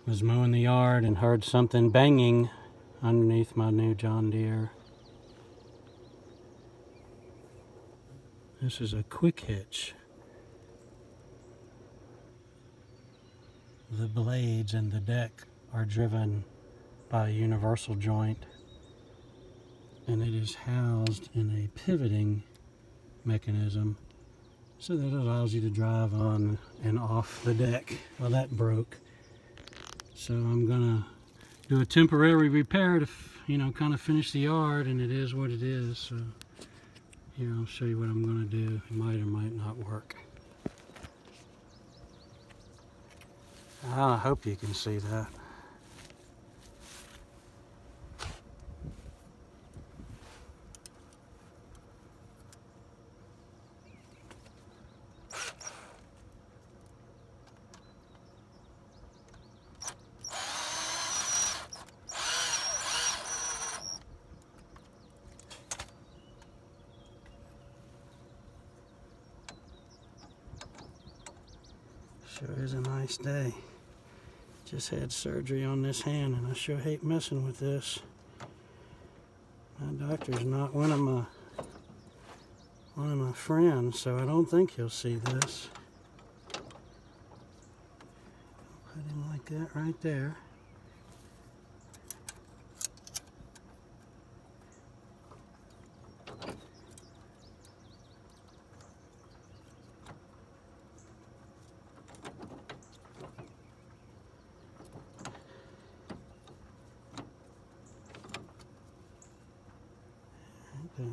Was mowing the yard and heard something banging underneath my new John Deere. This is a quick hitch. The blades and the deck are driven by a universal joint, and it is housed in a pivoting mechanism so that it allows you to drive on and off the deck. Well, that broke, so I'm gonna do a temporary repair to kind of finish the yard, and it is what it is. So here, I'll show you what I'm gonna do. It might or might not work. I hope you can see that. Sure is a nice day. Just had surgery on this hand, and I sure hate messing with this. My doctor's not one of my friends, so I don't think he'll see this. Put him like that right there. There.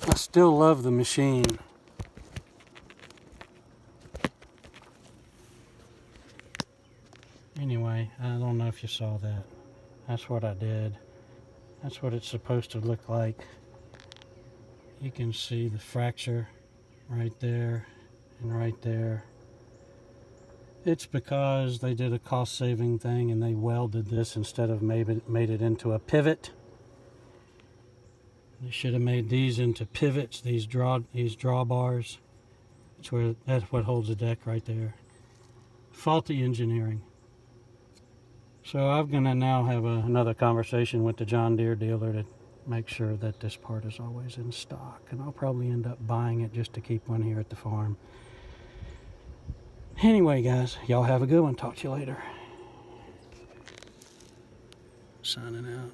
I still love the machine. Anyway, I don't know if you saw that. That's what I did. That's what it's supposed to look like. You can see the fracture right there and right there. It's because they did a cost-saving thing and they welded this instead of made it into a pivot. They should have made these into pivots, these drawbars. That's what holds the deck right there. Faulty engineering. So I'm gonna now have another conversation with the John Deere dealer to make sure that this part is always in stock, and I'll probably end up buying it just to keep one here at the farm. Anyway, guys, y'all have a good one. Talk to you later. Signing out.